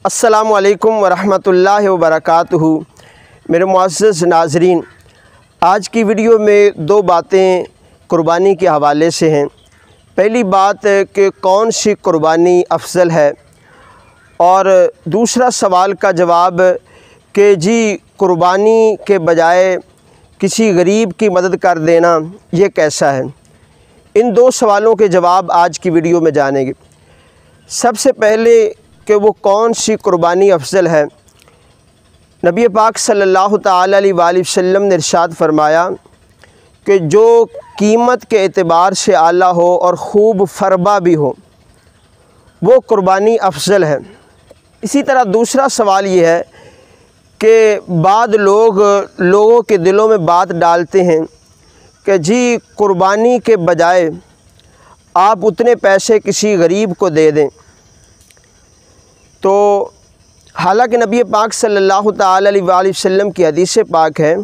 السلام علیکم ورحمۃ اللہ وبرکاتہ۔ میرے معزز ناظرین، آج کی ویڈیو میں دو باتیں قربانی کے حوالے سے ہیں۔ پہلی بات کہ کون سی قربانی افضل ہے، اور دوسرا سوال کا جواب کہ جی قربانی کے بجائے کسی غریب کی مدد کر دینا یہ کیسا ہے۔ ان دو سوالوں کے جواب آج کی ویڈیو میں جانیں گے۔ سب سے پہلے کہ وہ کون سی قربانی افضل ہے، نبی پاک صلی اللہ تعالی علیہ وآلہ وسلم نے ارشاد فرمایا کہ جو قیمت کے اعتبار سے اعلیٰ ہو اور خوب فربا بھی ہو، وہ قربانی افضل ہے۔ اسی طرح دوسرا سوال یہ ہے کہ بعض لوگوں کے دلوں میں بات ڈالتے ہیں کہ جی قربانی کے بجائے آپ اتنے پیسے کسی غریب کو دے دیں۔ تو حالانکہ نبی پاک صلی اللہ تعالی علیہ وآلہ وسلم کی حدیث پاک ہے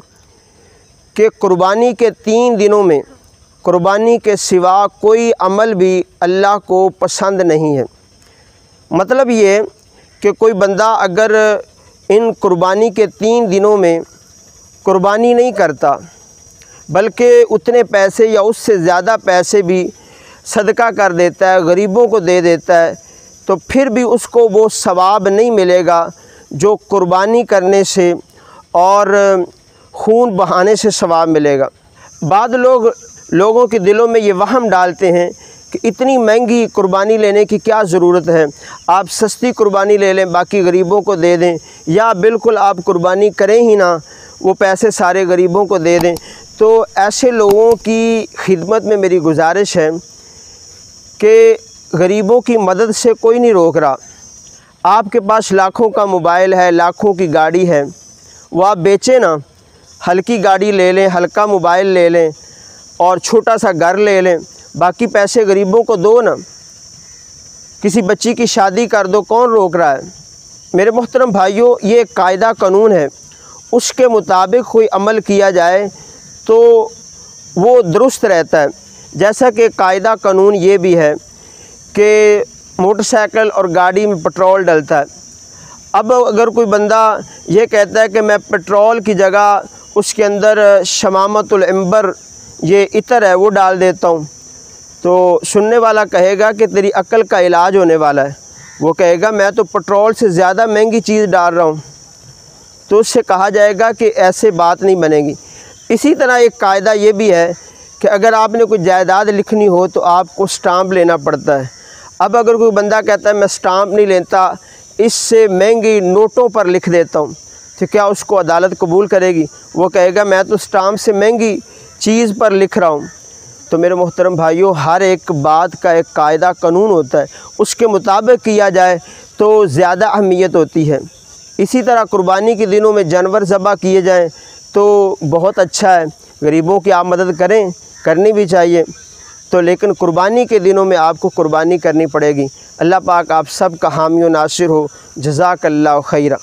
کہ قربانی کے 3 دنوں میں قربانی کے سوا کوئی عمل بھی اللہ کو پسند نہیں ہے۔ مطلب یہ کہ کوئی بندہ اگر ان قربانی کے 3 دنوں میں قربانی نہیں کرتا، بلکہ اتنے پیسے یا اس سے زیادہ پیسے بھی صدقہ کر دیتا ہے، غریبوں کو دے دیتا ہے، تو پھر بھی اس کو وہ ثواب نہیں ملے گا جو قربانی کرنے سے اور خون بہانے سے ثواب ملے گا۔ بعض لوگوں کے دلوں میں یہ وہم ڈالتے ہیں کہ اتنی مہنگی قربانی لینے کی کیا ضرورت ہے، آپ سستی قربانی لے لیں، باقی غریبوں کو دے دیں، یا بالکل آپ قربانی کریں ہی نہ، وہ پیسے سارے غریبوں کو دے دیں۔ تو ایسے لوگوں کی خدمت میں میری گزارش ہے کہ غریبوں کی مدد سے کوئی نہیں روک رہا۔ آپ کے پاس لاکھوں کا موبائل ہے، لاکھوں کی گاڑی ہے، وہ آپ بیچیں نا، ہلکی گاڑی لے لیں، ہلکا موبائل لے لیں اور چھوٹا سا گھر لے لیں، باقی پیسے غریبوں کو دو نا، کسی بچی کی شادی کر دو، کون روک رہا ہے۔ میرے محترم بھائیوں، یہ ایک قاعدہ قانون ہے، اس کے مطابق کوئی عمل کیا جائے تو وہ درست رہتا ہے۔ جیسا کہ قاعدہ قانون یہ بھی ہے کہ موٹر سائیکل اور گاڑی میں پٹرول ڈلتا ہے۔ اب اگر کوئی بندہ یہ کہتا ہے کہ میں پٹرول کی جگہ اس کے اندر شمامۃ العنبر یہ عطر ہے وہ ڈال دیتا ہوں، تو سننے والا کہے گا کہ تیری عقل کا علاج ہونے والا ہے۔ وہ کہے گا میں تو پٹرول سے زیادہ مہنگی چیز ڈال رہا ہوں، تو اس سے کہا جائے گا کہ ایسے بات نہیں بنے گی۔ اسی طرح ایک قاعدہ یہ بھی ہے کہ اگر آپ نے کوئی جائیداد لکھنی ہو تو آپ کو سٹامپ لینا پڑتا ہے۔ اب اگر کوئی بندہ کہتا ہے میں سٹامپ نہیں لیتا، اس سے مہنگی نوٹوں پر لکھ دیتا ہوں، تو کیا اس کو عدالت قبول کرے گی؟ وہ کہے گا میں تو سٹامپ سے مہنگی چیز پر لکھ رہا ہوں۔ تو میرے محترم بھائیوں، ہر ایک بات کا ایک قاعدہ قانون ہوتا ہے، اس کے مطابق کیا جائے تو زیادہ اہمیت ہوتی ہے۔ اسی طرح قربانی کے دنوں میں جانور ذبح کیے جائیں تو بہت اچھا ہے، غریبوں کی آپ مدد کرنی بھی چاہیے، تو لیکن قربانی کے دنوں میں آپ کو قربانی کرنی پڑے گی۔ اللہ پاک آپ سب کا حامی و ناصر ہو۔ جزاک اللہ خیرہ۔